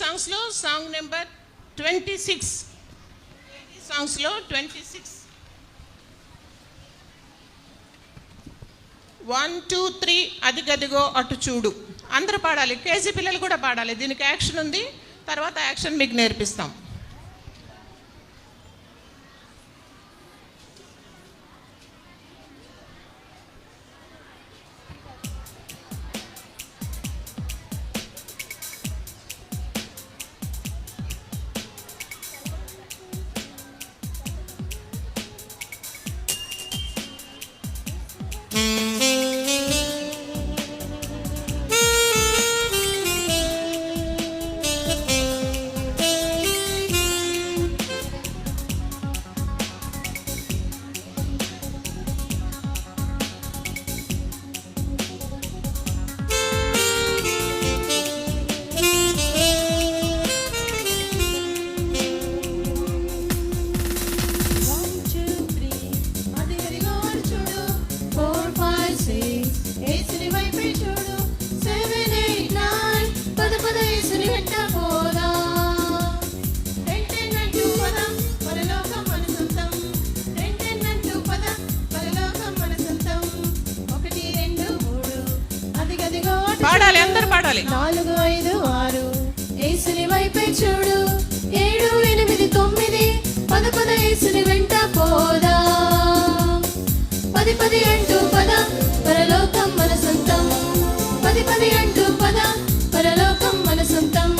సాంగ్స్లో song number 26 సాంగ్స్లో 26 1 2 3 అదిగదిగో అటు చూడు అందరూ పాడాలి. కేజీ పిల్లలు కూడా పాడాలి. దీనికి యాక్షన్ ఉంది, తర్వాత యాక్షన్ మీకు నేర్పిస్తాం. పాడాలి, అందరు పాడాలి. 4 5 6 యేసుని వైపే చూడు 7 8 9 10 10 యేసుని వెంట పోదా 10 10 అంటూ పద పరలోకం మన సొంతం 10 10 అంటూ పద పరలోకం మన సొంతం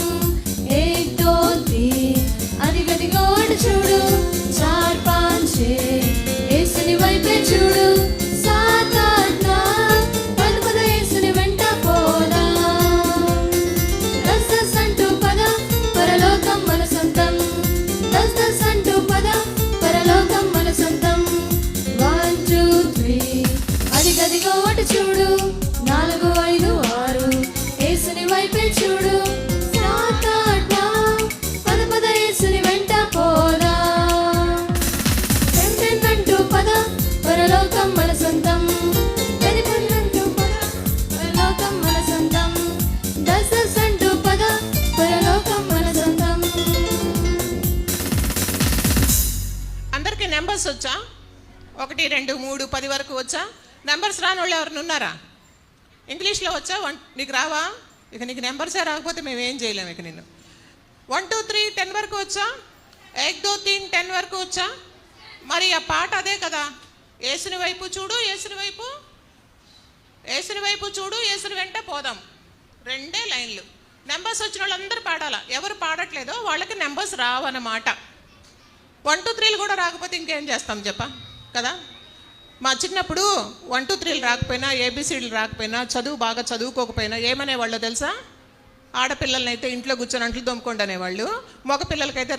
1 2 3 అదిగదిగో అటు చూడు 4 5 6 యేసుని వైపే చూడు 7 8 9 10 10 యేసుని వెంట పోదా 10 10 అంటూ పద పరలోకం మన సొంతం 10 10 అంటూ పద పరలోకం మన సొంతం 1 2 3 అదిగదిగో అటు చూడు 4 5 6 యేసుని వైపే చూడు 7 8 10 10 యేసుని వెంట పోదా 10 10 అంటూ పద పరలోకం మన సొంతం 10 10 అంటూ పద పరలోకం మన సొంతం 10 10 అంటూ పద పరలోకం మన సొంతం. అందరికీ నెంబర్స్ వచ్చా? 1 2 3 10 వరకు వచ్చా? నెంబర్స్ రాని వాళ్ళు ఎవరిని ఉన్నారా? ఇంగ్లీష్లో వచ్చా? నీకు రావా? ఇక నీకు నెంబర్సే రాకపోతే మేము ఏం చేయలేము. ఇక నేను 1 2 3 10 వరకు వచ్చా? 1 2 3 10 వరకు వచ్చా? మరి ఆ పాట అదే కదా, యేసుని వైపు చూడు యేసుని వైపు చూడు యేసుని వెంట పోదాం, 2 లైన్లు. నెంబర్స్ వచ్చిన వాళ్ళందరూ పాడాలా. ఎవరు పాడట్లేదో వాళ్ళకి నెంబర్స్ రావన్నమాట. 1 2 3 కూడా రాకపోతే ఇంకేం చేస్తాం చెప్ప కదా. మా చిన్నప్పుడు 1 2 3 రాకపోయినా, ఏబిసిడీలు రాకపోయినా, చదువు బాగా చదువుకోకపోయినా ఏమనేవాళ్ళు తెలుసా? ఆడపిల్లల్ని అయితే ఇంట్లో కూర్చొని అంట్లు దొమ్ముకోండి అనేవాళ్ళు. మగ పిల్లలకైతే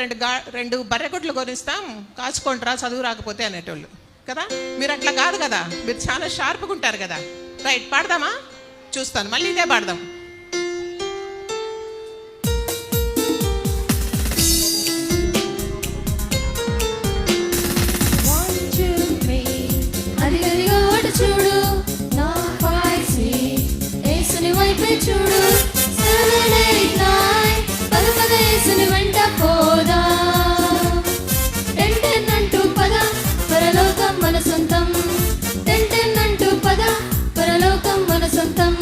2 బర్రెగుడ్లు కొనిస్తాం, కాచుకుంటారా చదువు రాకపోతే అనేటోళ్ళు కదా. మీరు అట్లా కాదు కదా, మీరు చాలా షార్ప్గా ఉంటారు కదా. రైట్, పాడదామా? చూస్తాను, మళ్ళీ ఇదే పాడదాం. చూడు 4 5 6 యేసుని వైపే చూడు 7 8 9 10 10 యేసుని వెంట పోదా 10 10 అంటూ పద పరలోకం మన సొంతం 10 10 అంటూ పద పరలోకం మన సొంతం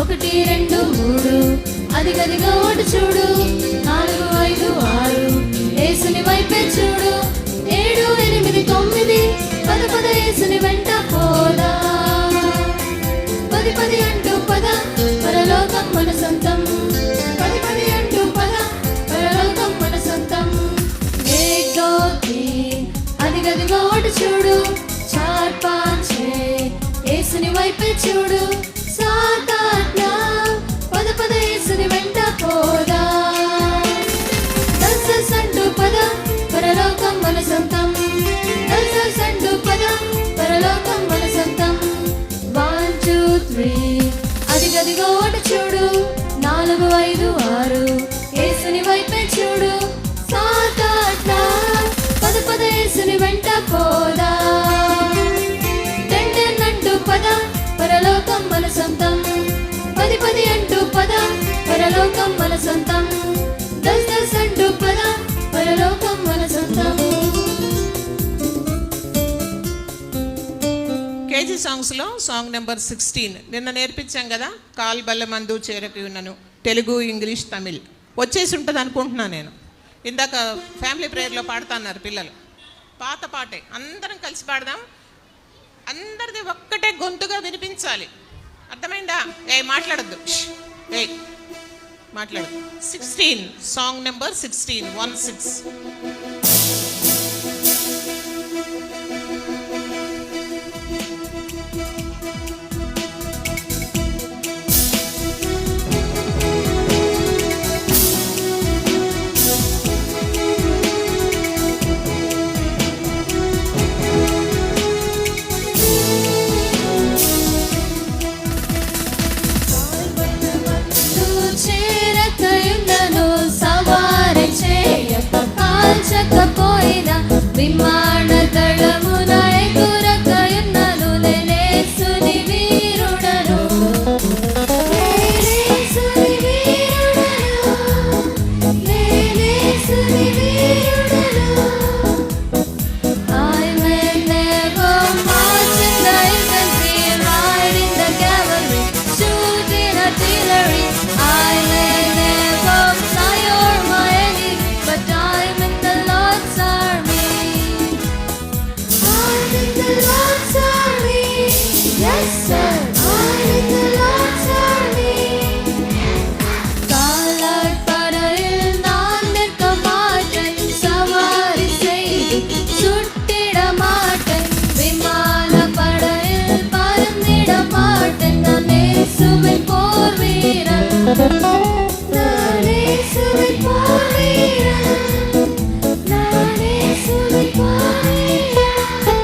1 2 అదిగదిగో అటు చూడు 4, 5, 6 యేసుని వైపే చూడు 7, 8, 9 10 యేసుని వెంట పోదా 10 అంటూ పద పరలోకం మన సొంతం 10 అంటూ పద పరలోకం మన సొంతం 1, 2, 3 అదిగదిగో అటు చూడు 4, 5, 6 యేసుని వైపే చూడు 7, 8 10 యేసుని వెంట పోదా 10 అంటూ పద పరలోకం మన సొంతం 10 అంటూ పద పరలోకం మన సొంతం 1, 2, 3 అదిగదిగో అటు చూడు 4, 5, 6 యేసుని వైపే చూడు 7, 8 10 యేసుని వెంట పోదా 10 అంటూ పద పరలోకం మన సొంతం 10 అంటూ పద పరలోకం మన సొంతం 10 అంటూ పద పరలోకం మన సొంతం. కేజీ సాంగ్స్లో సాంగ్ నెంబర్ 16 నిన్న నేర్పించాం కదా. కాల్ బల్లమందు చేరకి ఉన్నాను, తెలుగు, ఇంగ్లీష్, తమిళ్ వచ్చేసి ఉంటుంది అనుకుంటున్నాను నేను. ఇందాక ఫ్యామిలీ ప్రేయర్లో పాడుతున్నారు పిల్లలు. పాత పాటే అందరం కలిసి పాడదాం. అందరిది ఒక్కటే గొంతుగా వినిపించాలి. అర్థమైందా? మాట్లాడద్దు, మాట్లాడద్దు. 16 సాంగ్ నెంబర్ 16 16. కాల్చకపోయినా విమాన దళమున ఎగురకయున్నను లేసుని వీరుడను లేసుని వీరుడను లేసుని వీరుడను I may never march in the infantry, ride in the cavalry, shoot in artillery. I may never fly o'er my enemy, but I'm in the Lord's army. I'm in the Lord's army. Yes, sir. I'm in the Lord's army. காலாட் படையில் நான் நிற்க மாட்டேன், சவாரி செய்து சுட்டிட மாட்டேன், விமான படையில் பறந்திட மாட்டேன். நான் இயேசுவின் போர் வீரன், நான் இயேசுவின் போர் வீரன், நான் இயேசுவின் போர் వీరన్.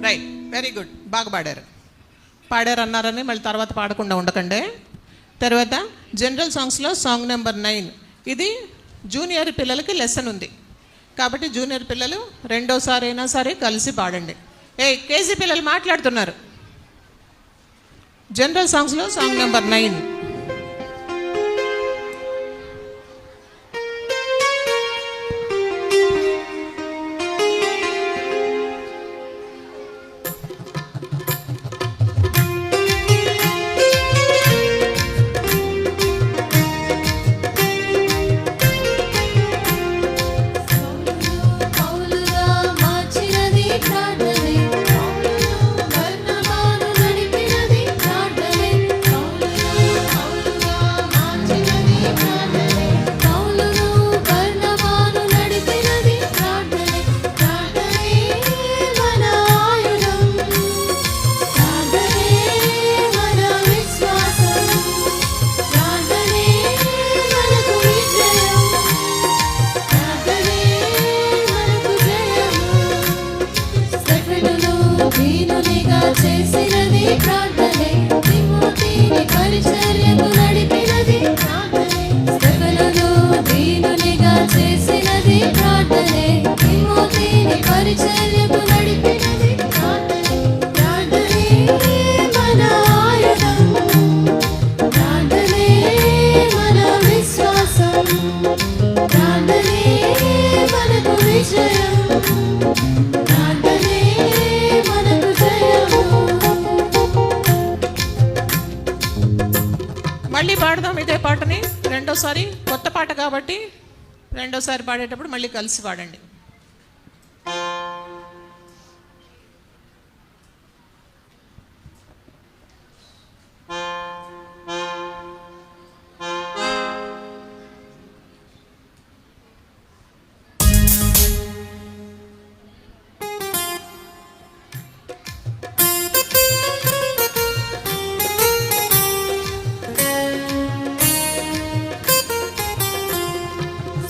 రైట్, వెరీ గుడ్, బాగా పాడారు. పాడారు అన్నారని మళ్ళీ తర్వాత పాడకుండా ఉండకండి. తర్వాత జనరల్ సాంగ్స్లో సాంగ్ నెంబర్ 9 ఇది జూనియర్ పిల్లలకి లెసన్ ఉంది కాబట్టి జూనియర్ పిల్లలు రెండోసారి అయినా సరే కలిసి పాడండి. కేజీ పిల్లలు మాట్లాడుతున్నారు. జనరల్ సాంగ్స్లో సాంగ్ నెంబర్ 9. పౌలుగా మార్చినది ప్రార్థనే, పౌలును బర్నబాను నడిపినది ప్రార్థనే, పౌలును రెండోసారి కొత్త పాట కాబట్టి రెండోసారి పాడేటప్పుడు మళ్ళీ కలిసి పాడండి.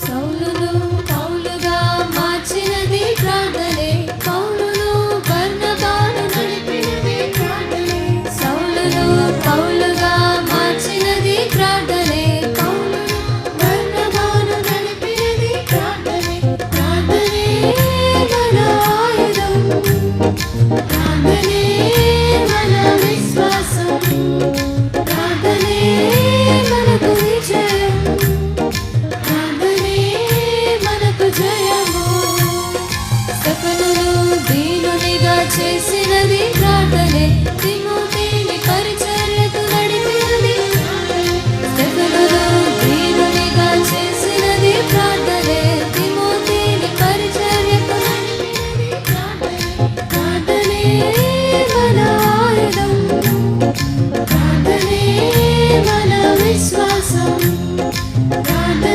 సౌలును పౌలుగా మార్చినది ప్రార్థనే, పౌలును బర్నబాను నడిపినది ప్రార్థనే. సౌలును పౌలుగా మార్చినది ప్రార్థనే, పౌలును బర్నబాను నడిపినది ప్రార్థనే. ప్రార్థనే మన ఆయుధం, ప్రార్థనే మన విశ్వాసం, ప్రార్థనే మనకు విజయం, ప్రార్థనే మనకు జయము. సకలును దీనునిగా చేసినది ప్రార్థనే, తిమోతిని పరిచర్యకు నడిపినది ప్రార్థనే. సకలును దీనునిగా చేసినది ప్రార్థనే, తిమోతిని పరిచర్యకు నడిపినది ప్రార్థనే. ప్రార్థనే మన ఆయుధం, ప్రార్థనే మన విశ్వాసం, ప్రార్థనే